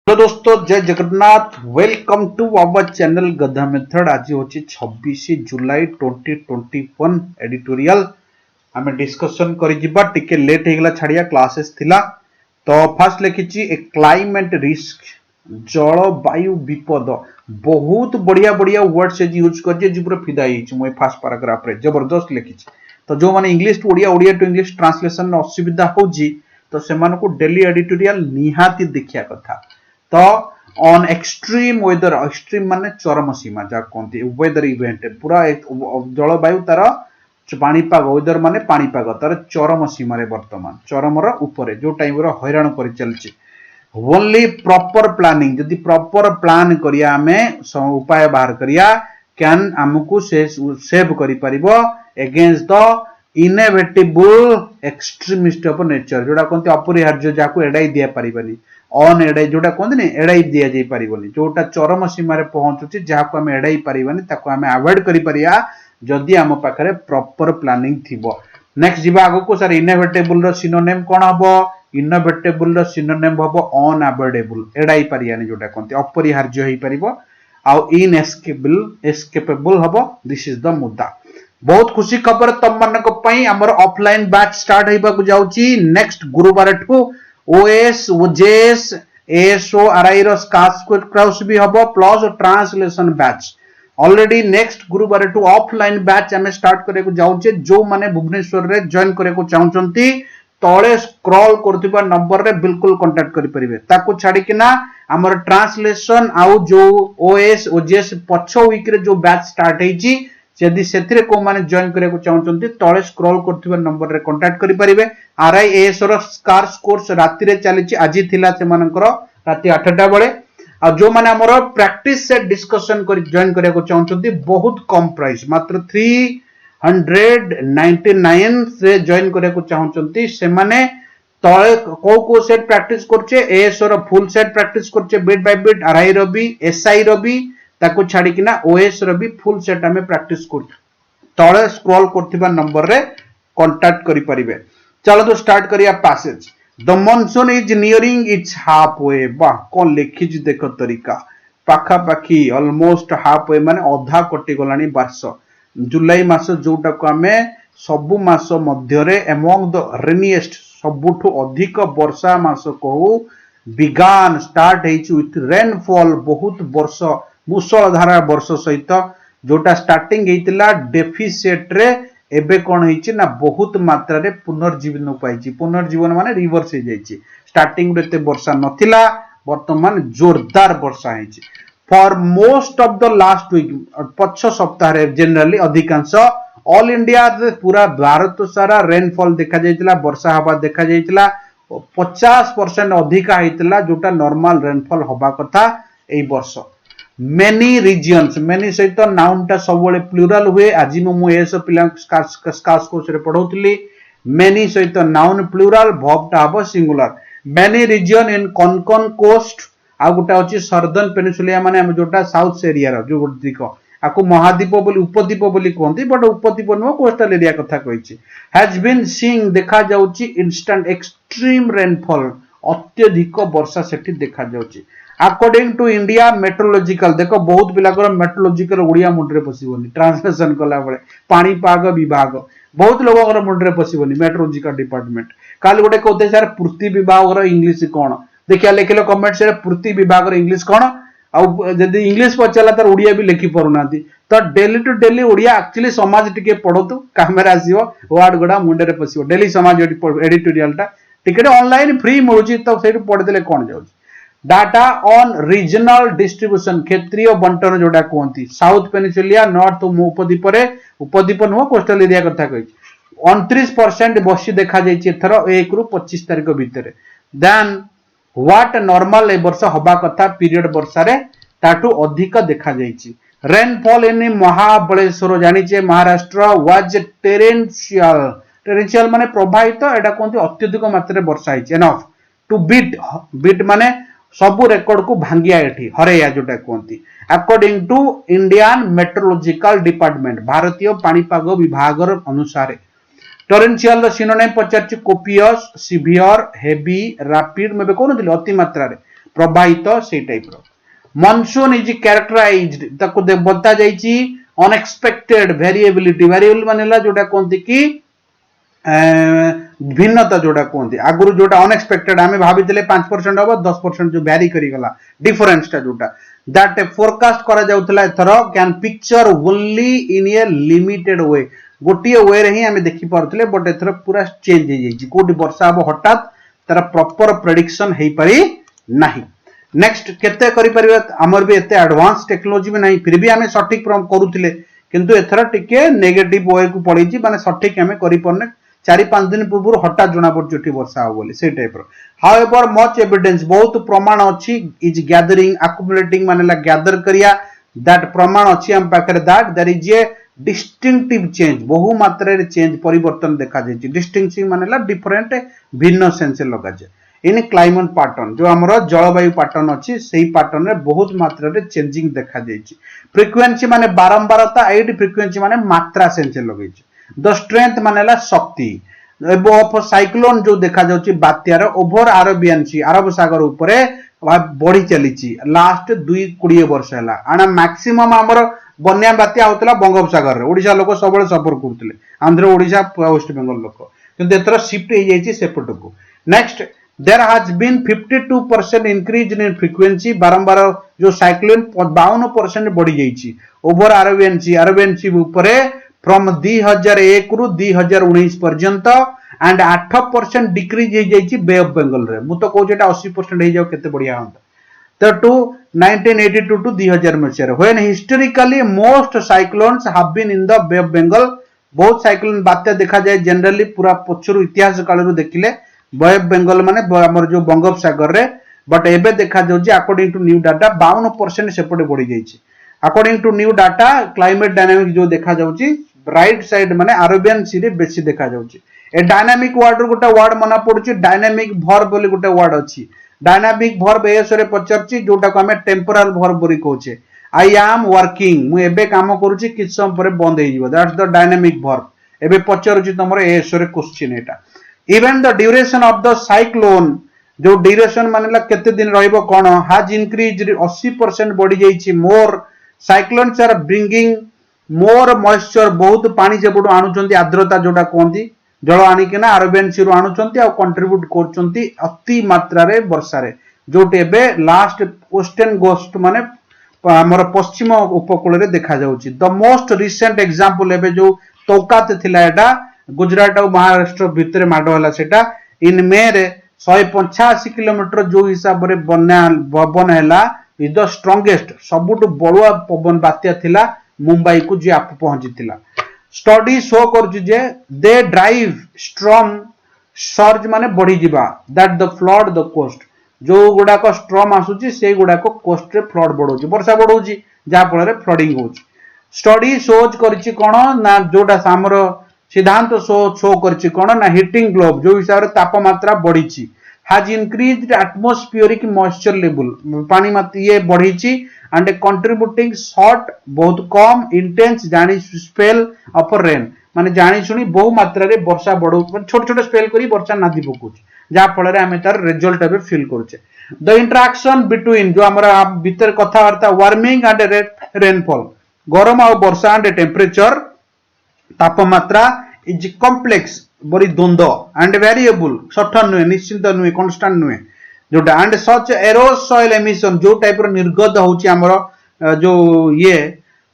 Hello दोस्तों, जय Jagannath. Welcome to our channel गधा मेथड। आज होची 26 जुलाई 2021 एडिटोरियल आमे डिस्कशन करि जिबा। टिके लेट हे गेला छाड़िया क्लासेस थिला तो फर्स्ट लिखिची ए क्लाइमेट रिस्क, जलवायु विपद। बहुत बढ़िया बढ़िया वर्ड से यूज कर जे पूरा फिदा हिच मोय फर्स्ट पैराग्राफ रे जबरदस्त लिखिची। तो जो माने English to Odia, Odia to English translation असुविधा होजी तो सेमान को डेली एडिटोरियल निहाती देखिया कथा। तो ऑन एक्सट्रीम वेदर, एक्सट्रीम माने चरम सीमा जा कहते वेदर इवेंट, पूरा जलवायु तार पाणीपाग, वेदर माने पाणीपाग तार चरम सीमा वर्तमान चरम ऊपर जो टाइम हैरान कर चलची। ओनली प्रॉपर प्लानिंग, जदि प्रॉपर प्लान करिया हमें उपाय बाहर करिया कैन हमको सेव करि परिबो against the inevitable extremist of nature, जोड़ा कहते अपरिहार्य जाको एडाई दिया परिबनी, अन एडाई जोटा कहते नहीं एडाई दिया जाई परिबनी, जोटा चरम सीमा रे पहुंचुची जाको हम एडाई परिबनी ताको हम अवॉइड करि परिया जदि हम पाखरे प्रॉपर प्लानिंग थिबो। नेक्स्ट जीवा आगो को सर इनएविटेबल रो सिनोनिम कोन हबो? इनएविटेबल रो सिनोनिम हबो अनअवॉइडेबल, एडाई परियानी जोटा कहते अपरिहार्य होई परिबो। आउ एस्केपेबल हबो। दिस इज द मुद्दा। बहुत खुशी खबर तम मन को पई हमर ऑफलाइन बैच स्टार्ट होइबा को जाउची नेक्स्ट गुरुवार ठू। ओएस ओजेएस एसओ आरआई रो स्कास भी हबो plus translation batch. Already next गुरुवार टू ऑफलाइन बैच हमें स्टार्ट करे को जाउचे। जो माने भुवनेश्वर रे जॉइन करे को चाहउचंती तळे स्क्रॉल करथिबा नंबर रे बिल्कुल कांटेक्ट करि परिबे। ताको छाडी कि ना हमर ट्रांसलेशन आउ जो ओएस ओजेएस पछो वीक रे जो बैच स्टार्ट हेची, यदि सेथिरे को माने जॉइन करे को चाहउचंती तळे स्क्रॉल करथिबा नंबर रे कांटेक्ट करि परिबे। आरआईएएस रो स्कार्स कोर्स राति रे चलीची, आजि थिला से मानकर राति 8टा बेले। आ जो माने हमर प्रैक्टिस से डिस्कशन कर जॉइन करे को चाहउचंती बहुत कम प्राइस, मात्र 399 से जॉइन करे को चाहउचंती से माने तळे को सेट प्रैक्टिस करछे, एएस रो फुल सेट प्रैक्टिस करछे बिट बाय बिट, आरआई रो भी एसआई रो भी ताको छाडी कि ना ओएस रो भी फुल सेट हमें प्रैक्टिस कर तळे स्क्रॉल करथिबा नंबर रे कांटेक्ट करि परिबे। चलो तो स्टार्ट करिया passage. The monsoon is nearing it's half way. वाह कौन लिखी देख तरीका, पाखा पाखी ऑलमोस्ट हाफ वे माने अधा कटि गलानी वर्ष। जुलाई मास जोटा को हमें सबु मास मध्य रे एमंग द रेनिएस्ट सबुठु अधिक वर्षा मास कहू बिगान स्टार्ट हेची विथ रेनफॉल, बहुत वर्ष मुसलधारा वर्ष सहित जोटा स्टार्टिंग हेतिला डेफिसिट रे एबे कोन हेची ना बहुत मात्रा रे पुनर्जीवन पाइची। पुनर्जीवन माने रिवर्स हे जाईची। स्टार्टिंग रे ते वर्षा नथिला, वर्तमान जोरदार वर्षा हेची। For most of the last week, पच्छ सप्ताह रे जनरली अधिकांश ऑल इंडिया रे पूरा भारत सारा रेनफॉल देखा जाइतिला, वर्षा हवा देखा जाइतिला। 50% अधिका हेतिला जोटा नॉर्मल रेनफॉल हवा कथा एई वर्ष। मेनी रीजन्स, मेनी सहित नाउन टा सब बळे प्लुरल हुए। आज मु एस पिला स्कार्स कोर्स रे पढौतली, मेनी सहित नाउन प्लुरल, वर्ब टा हबो सिंगुलर। मेनी रीजन इन कोनकन कोस्ट, आ गोटा अछि सर्दर्न पेनिसुलिया माने हम जोटा साउथ एरिया रो जो दिक आकु महाद्वीप बोली उपद्वीप बोली कहंती, बट उपद्वीप नो कोस्टल एरिया कथा कहिछि। हैज बीन सीइंग देखा जाउछि इंस्टेंट एक्सट्रीम रेनफॉल, अत्यधिक वर्षा सेठी देखा जाउछि। अकॉर्डिंग टू इंडिया मेट्रोलॉजिकल, देखो बहुत पिला मेट्रोलॉजिकल ओडिया मुंडरे पसिबोनी, ट्रांसलेशन कला बेले पाणीपाग विभाग बहुत लोगों मुंडरे पसिबोनी मेट्रोलॉजिकल डिपार्टमेंट। काल गोटे कहते सर पृथ्वी विभाग रो इंग्लिश कोन, देखिया लिखिलो कमेंट्स रे पृथ्वी विभाग रो इंग्लिश कोन, आ जदी इंग्लिश पचला त ओडिया भी लिखि परुनाती। तो daily to daily Odia actually Samaja टिके पढोतु, कैमरा आसीबो वर्ड गोडा मुंडरे पसिबो। डेली समाज एडिटोरियल टा टिकेट ऑनलाइन फ्री मिलुची, तो सेठी पढ देले कोन जाउची। डाटा ऑन रीजनल डिस्ट्रीब्यूशन, क्षेत्रीय बंटन जोटा कहती, साउथ पेनिसुलिया, नॉर्थ उपद्वीप रे, उपद्वीप नुह कोस्टल एरिया कथा कहि 29% वर्षी देखा जाइछि एथर 1 रु 25 तारिख भितर। देन व्हाट नॉर्मल ए वर्ष हबा कथा पीरियड वर्षा रे ताटू अधिक देखा जाइछि। रेनफॉल इन महाबलेश्वर जानिछे महाराष्ट्र वाज टेरेंशियल, टेरेंशियल माने प्रभावित, एटा कहते अत्यधिक मात्रा वर्षा हिछि एनफ टू बीट माने सबु रेकॉर्ड को भांगिया एठी हरेया जोटा कहती। According to Indian meteorological department, भारतीय पाणीपाग विभाग अनुसार टरेंशियल रो सिनोनिम पचारछि कोपियस, सिवियर, हेवी, रैपिड, मैं कहनथिले अति मात्रा रे। प्रवाहित से टाइप रो मॉनसून इज कैरेक्टराइज्ड ताको बता जाईची अनएक्सपेक्टेड वेरिएबल मानेला जोटा कोनती कि भिन्नता जोटा कहते आगुरी जोटा अनएक्सपेक्टेड आम भाभी 5% हम 10% जो भैरी करीगला डिफरेंस टा जोटा दैट फोरकास्ट करा जाउथला एथरो can picture only in a limited way गोटे वे रे ही आम देखि पारुथले बट एथरो पूरा चेंज हो जाइछि कोडी वर्षा अब हठात तार प्रॉपर प्रेडिक्शन हेई पारि नाही नेक्स्ट केते करि परिबा हमर भी एते एडवांस टेक्नोलॉजी में नहीं फिर भी आम सठिक करूथिले किंतु एथरो टिके नेगेटिव वे को पड़ीछि माने सठिक आम करि परने 4-5 दिन पूर्व हठात जना पड़े वर्षा हो बोली से टाइप हाउएवर मच एविडेंस बहुत प्रमाण अच्छी इज गैदरिंग अक्युमुलेटिंग माने गैदर करिया दैट प्रमाण अच्छी हम पाखरे that there is a distinctive change बहु मात्रा रे चेंज परिवर्तन देखा जाय डिस्टिंक्टिव माने डिफरेंट भिन्न सेंस लगा जाय इन क्लाइमेट पैटर्न जो हमरो जलवायु पैटर्न अच्छी सेही पैटर्न रे बहुत मात्रा रे चेंजिंग देखा जाय फ्रीक्वेंसी माने बारंबारता एट फ्रीक्वेंसी माने मात्रा सेंस लगे द स्ट्रेंथ मानेला शक्ति ऑफ साइक्लोन जो देखा जाउची बात्यार ओभर अरेबियन सी अरब सागर ऊपर बढ़ी चली लास्ट 2-20 वर्ष है आना मैक्सिमम हमर बन्या बात्या होतला बंगोपसागर रे ओडिशा लोक सबले सफर करथले आंध्र ओडिशा वेस्ट बंगाल लोक किंतु एतर शिफ्ट हो जाइछि सेपटको next there has been 52% increase in frequency बारंबार जो साइक्लोन 52% बढ़ी जाइछि ओभर अरेबियन सी ऊपर फ्रॉम 2001 रु 2019 पर्यंत एंड 8% डिक्रीज हो जाइछि बे ऑफ बंगाल रे मु तो कहू जेटा 80% हो जाओ केते बढ़िया होता तो टू 1982 टू 2000 मसिया when historically most cyclones have been in the bay of Bengal बहुत साइक्लोन बात्या देखा जाए जनरली पूरा पछरु इतिहास काल रु देखिले बे ऑफ बंगाल माने हमर जो बंगोपसागर रे बट एबे देखा जाउ जे अकॉर्डिंग टू न्यू डाटा 52% सेपटे बढ़ी जाइछि according to new data climate dynamic जो देखा जाउछि राइट साइड माने अरेबियन सी रे बेसी देखा जाउछि ए डायनामिक वर्ड गोटे वर्ड मना पडुछि डायनामिक वर्ब बोली गोटे वर्ड अछि डायनामिक वर्ब एसरे पचरछि जोटा को हमें टेम्पोरल वर्ब बोली कहउछे आई एम वर्किंग मु एबे काम करूछि किछ समय पर बंद हे जिवो दैट्स द डायनामिक वर्ब एबे पचरछि तमरो एसरे question Etah even the duration of the cyclone जो ड्यूरेशन मानेला केते दिन रहइबो कोन हैज इंक्रीज्ड 80% बढ़ी जाइछि more cyclones are bringing more moisture बहुत पानी सेपटू आणुचंती आर्द्रता जोटा कहती जल आनिकिना अरेबियन सी रु आणुचंती आ कंट्रीब्यूट करचंती अति मात्रा रे वर्षा रे जोटे एबे लास्ट वेस्टर्न गोस्ट माने हमर पश्चिम उपकूल रे देखा जाउची द मोस्ट रिसेंट एग्जांपल एबे जो तौकात थिला एटा गुजरात और महाराष्ट्र भितर माडो हला सेटा इन मे रे 185 किलोमीटर जो हिसाब रे बन्या पवन हैला इज द स्ट्रांगेस्ट सबुट बड़ुआ पवन बात्या थिला मुंबई को जे आप पहुंची थिला स्टडी शो करछु जे दे ड्राइव स्ट्रॉम सर्ज माने बढ़ी जिबा that the flood the coast जो गुडा को स्ट्रॉम आसुची से गुडा को कोस्ट रे फ्लड बढ़ौची वर्षा बढ़ौची जा फल रे फ्लडिंग होची स्टडी शोज करछि कोन ना जोटा सामर सिद्धांत शो करछि कोन ना हीटिंग ग्लोब जो हिसाब रे तापमात्रा बढ़ीची has increased atmospheric moisture level पानी मत ये बढ़ीची and contributing short बहुत कम intense जानी स्पेल ऑफ रेन माने जानी सुनी बहु मात्रा रे वर्षा बढ़ो छोट छोट स्पेल करी वर्षा नादी पकुछ जा फल रे हमें तार रिजल्ट एबे फील करछे द इंटरेक्शन बिटवीन जो हमरा भीतर कथा वार्ता वार्मिंग एंड रेनफॉल गरम और वर्षा एंड टेम्परेचर तापमात्रा इज कॉम्प्लेक्स बड़ी द्वंद्व एंड वेरिएबल सठन नुहे निश्चित नुहे कांस्टेंट नुहे जोटा एंड सच एरोसॉइल एमिशन जो टाइप रो निर्गत होची हमर जो ये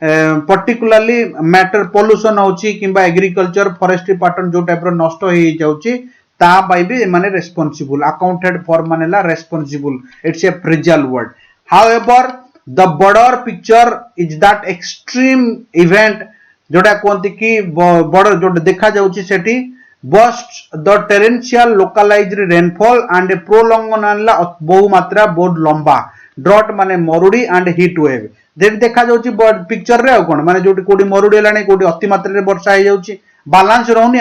पर्टिकुलरली मैटर पोल्यूशन होची किबा एग्रीकल्चर फॉरेस्ट्री पैटर्न जो टाइप रो नष्ट होई जाउची ता बाय भी माने रेस्पोंसिबल अकाउंटेड फॉर मानेला responsible it's a fragile word however the border picture is that extreme event जोटा कहते कि बड़ जो देखा जाउची सेठी bust the torrential localized rainfall and prolonged बहु मात्रा बहुत लंबा ड्रॉट माने मरुड़ी एंड हीट वेव जेट देखा जाउची पिक्चर रे कोन माने जोटी कोडी मरुड़ी लाने कोडी अति मात्रा रे वर्षा हे जाउची बैलेंस रहउनी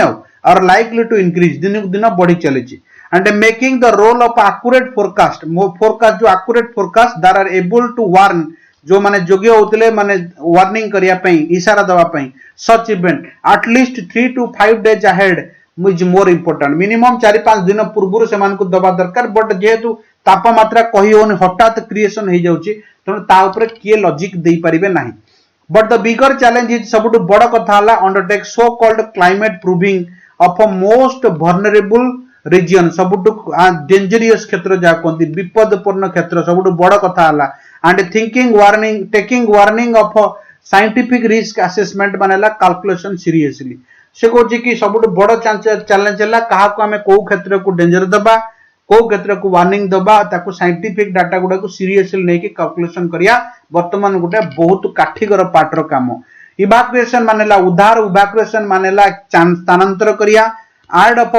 और लाइकली टू इंक्रीज दिन दिन बढ़ी चलेची and making the role of accurate forecast जो accurate forecast that are able to warn जो माने योग्य होतले माने वार्निंग करिया पई इशारा दवा पई सच event at least 3 to 5 days ahead is more important minimum 4-5 दिन पूर्व से मान को दबा दरकार बट जेहेतु तापमात्रा कही होनी हठात क्रिएशन हो जाउची तेणु ता ऊपर किए लॉजिक दे परिबे नाही but the bigger challenge is सबुठ बड़ कथा हला undertake so called climate proving of a most vulnerable region सबुठ डेंजरियस क्षेत्र जा कोंती विपदपूर्ण क्षेत्र सबुठ बड़ कथा हला and taking warning of scientific risk assessment मानेला कैलकुलेशन सीरियसली से कहूँ कि सबुठ बड़ चैलेंज है क्या आम कौ क्षेत्र को डेंजर दबा कौ क्षेत्र को वार्निंग दबा ताको साइंटिफिक डाटा गुडा को सीरियसली नहीं कैलकुलेशन करिया वर्तमान गोटे बहुत काठिकर पार्टर काम इवाकुएशन मानेला उद्धार इवाकुएशन मानेला स्थानांतर करिया आर्ड ऑफ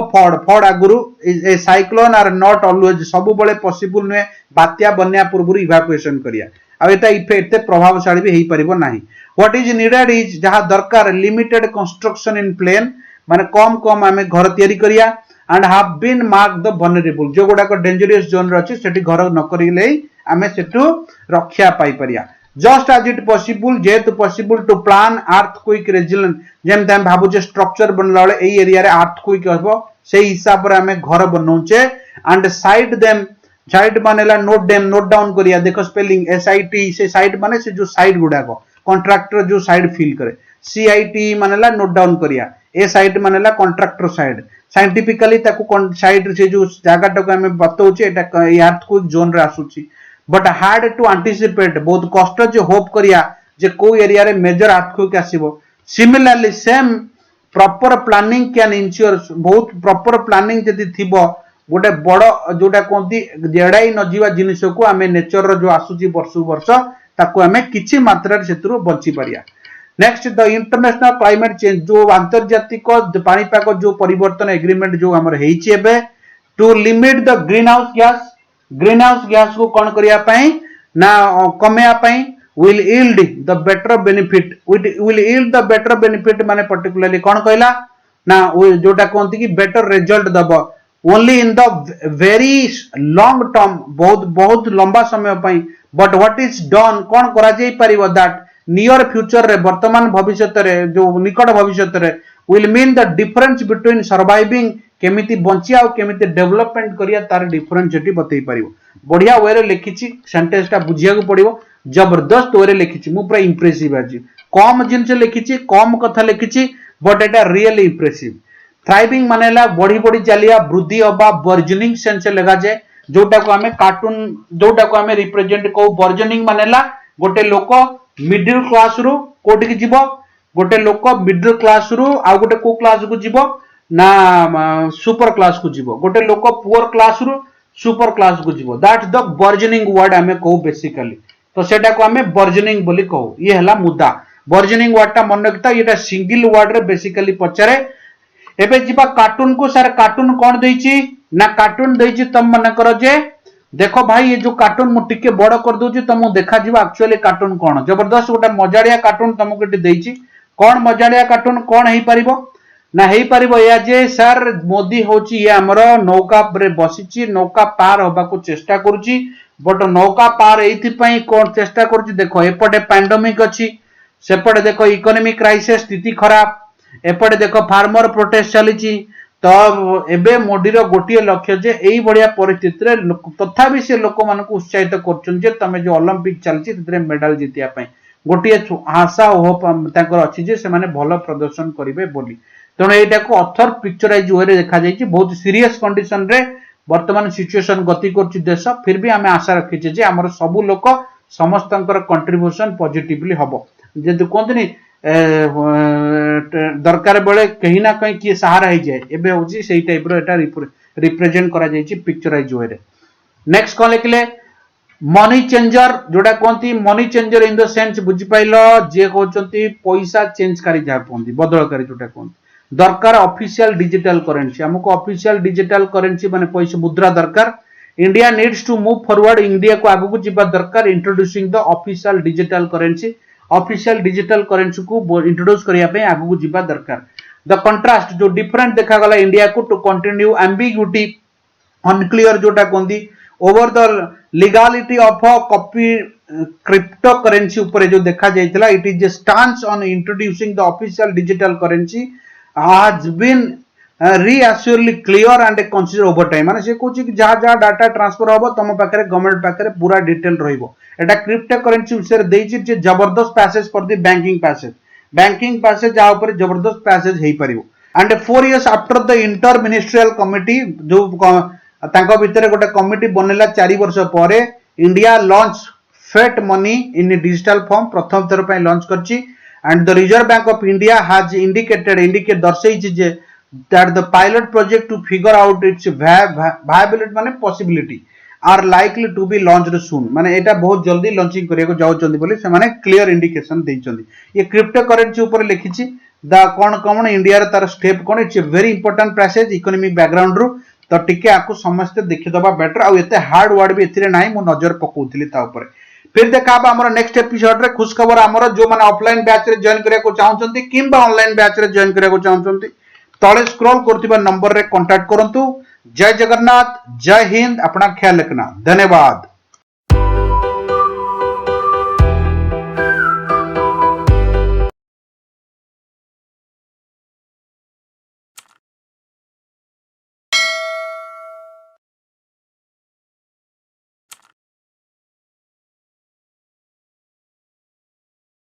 फड आगुरु a cyclone are not always सब बळे पॉसिबल नुहे बात्या बन्या पूर्व इवाकुएशन करिया आ एटा एते प्रभावशाली भी हेई परिबो नाही व्हाट इज नीडेड इज जहा दरकार लिमिटेड कंस्ट्रक्शन इन प्लेन माने कम कम आमे घर तयारी करिया and have been mark the vulnerable जो गुडा को डेंजरियस जोन रे अछि सेठी घर न करिले आमे सेटु रक्षा पाई परिया जस्ट एज इट पॉसिबल जेत possible to plan earthquake resilient जेम हम भाबु जे स्ट्रक्चर बनला बेले एई एरिया रे अर्थक्वेक हबो सेही हिसाब रे आमे घर बनौचे एंड साइड मानेला नोट डाउन करिया देखो स्पेलिंग SIT से साइड माने से जो साइड गुडा को कॉन्ट्रैक्टर जो साइड फिल करे CIT मानेला नोट डाउन करिया ए साइड मानेला कॉन्ट्रैक्टर साइड साइंटिफिकली ताको साइड से जो जगह टाको हमें बतौचे एटा अर्थक्वेक जोन रे आसुची बट हार्ड टू एंटीसिपेट बहुत कष्ट जे होप करिया जे को एरिया रे मेजर अर्थक्वेक आसीबो similarly same proper planning can ensure बहुत प्रॉपर प्लानिंग जदी थिबो गोटे बड़ जोटा कहती जेड़ाई न जीवा जिनिस को आम नेचर जो आसूची वर्ष वर्ष ताको आम किछि मात्रा से बची Pariya next the international climate change जो आंतर्जातिक पानीपाग जो परिवर्तन एग्रीमेंट जो आमर हेइछि एबे to limit the greenhouse gas को कौन करिया पई ना कमेया पई will yield the better benefit माने पर्टिकुलरली कौन कहला ना जोटा कहती कि बेटर रिजल्ट दबो only in the very long term बहुत लंबा समय पई बट व्हाट इज डन कौन करा जाई परिबो दैट नियर फ्यूचर रे वर्तमान भविष्य रे जो निकट भविष्य रे will mean the difference between surviving केमिति बंचिया और केमिति डेवलपमेंट करिया तार डिफरेंस एटी बतई परिबो बढ़िया वे रे लिखिछि सेंटेंस टा बुझिया को पड़िबो जबरदस्त वे रे लिखिछि मु पूरा इंप्रेसिव आछि कम जिंस लिखिछि कम कथा लिखिछि but Etah really impressive thriving मानेला बढ़ी बढ़ी चलिया वृद्धि अबा बर्जनिंग सेंस लगा जाए जोटा को हमें कार्टून जोटा को हमें रिप्रेजेंट को बर्जनिंग मानेला गोटे लोक मिडिल क्लास रु कोठी की जीवो गोटे लोक मिडिल क्लास रु आ गोटे को क्लास को जीवो ना सुपर क्लास को जीवो गोटे लोक पुअर क्लास रु सुपर क्लास को जीवो दैट द बर्जनिंग वर्ड हमें कहू बेसिकली तो सेटा को हमें बर्जनिंग बोली कहू ये हला मुद्दा बर्जनिंग वर्ड टा मन रखता ये सिंगल वर्ड रे बेसिकली पचारे एबे जिबा कार्टून को सर कार्टून कौन देइछि ना कार्टून देइछि तम मन करो जे देखो भाई ये जो कार्टून मु टिके बड़ कर दोछि तमु देखा जिबा एक्चुअली कार्टून कौन जबरदस्त गोटा मजाड़िया कार्टून तमको एटी देइछि कौन मजाड़िया कार्टून कौन हेई परिबो ना हेई परिबो या जे सर मोदी होछि ये हमर नौका रे बसिछि नौका पार होबा को चेष्टा करूछि बट नौका पार एथि पई कोन चेष्टा करूछि देखो एपटे पैंडेमिक अछि सेपटे देखो इकोनॉमिक क्राइसिस स्थिति खराब एपटे देखो फार्मर प्रोटेस्ट चली तो एबे मोदीर गोटे लक्ष्य जे एई बढ़िया परिस्थिति रे तथापि से लोक मान को उत्साहित करछन जे तमे जो ओलंपिक चलछि तिरे मेडल जितिया पई गोटे आशा होप ताकर अछि जे से माने भलो प्रदर्शन करिवे बोली तेणु एटा को अथर पिक्चराइज वे रे देखा जायछि बहुत सीरियस कंडीशन रे वर्तमान सिचुएशन गति करछि देश फिर भी आमे आशा रखिछे जे हमर सब लोक समस्तंकर कंट्रीब्यूशन पॉजिटिवली हबो जे कहतनी दरकार बेले कहीं ना कहीं किए सहारा हो जाए एबे होची सेही टाइप रो एटा रिप्रेजेंट करा जायछि पिक्चराइज वे रे नेक्स्ट कोन लिखले मनी चेंजर जोडा कोंती money changer in the sense बुझि पाइलो जे कहउचंती पैसा चेंज करी जा कोंती बदल करी जोटा कोंती दरकार ऑफिशियल डिजिटल करेंसी हमको ऑफिशियल डिजिटल करेंसी माने पैसा मुद्रा दरकार India needs to move forward India को आगु को जिबा दरकार introducing the official digital currency official digital currency को इंट्रोड्यूस करिया पे आगु को जिबा दरकार द कंट्रास्ट जो डिफरेंट देखा गला इंडिया को टू कंटिन्यू एम्बिग्यूटी अनक्लियर जोटा कोंदी over the legality of a copy crypto currency ऊपर जो देखा जायतिला it is a stance on introducing the official digital currency has been reassuredly clear and consider over time माने से कहूँ कि जहाँ जहाँ डाटा ट्रांसफर हम तुम पाखे गवर्नमेंट पाखे पूरा डिटेल रहा क्रिप्टो करेन्सी विषय जे जबरदस्त passage for the banking passage आ जबरदस्त पैसेज हो पार and 4 years after the inter ministerial committee जो भितर गोटे कमिटी बनला 4 वर्ष पर India launch fiat money in digital form प्रथम थर पर लॉन्च करची and the reserve bank of India has indicate दर्शई जे that the pilot project to figure out its viability माने possibility are likely to be launched soon माने एटा बहुत जल्दी लॉन्चिंग करिया को जाउचंदी बोली से माने क्लियर इंडिकेशन देइचंदी ये क्रिप्टो करेंसी ऊपर लिखिची द कोन इंडिया रे तार step cone it's a very important passage economic background रु तो टिके आकु समस्त देखि दबा बेटर आ एते हार्ड वर्ड भी एथिरे नाही मु नजर पकोउतली ता ऊपर फिर देखा हमर नेक्स्ट एपिसोड रे खुश खबर हमर जो माने ऑफलाइन बैच रे जॉइन करिया को चाहउचंती किंबा ऑनलाइन बैच रे जॉइन करिया को चाहउचंती तले स्क्रॉल करथिबा नंबर रे कांटेक्ट करंतु। जय जगन्नाथ, जय हिंद, अपना ख्याल रखना, धन्यवाद।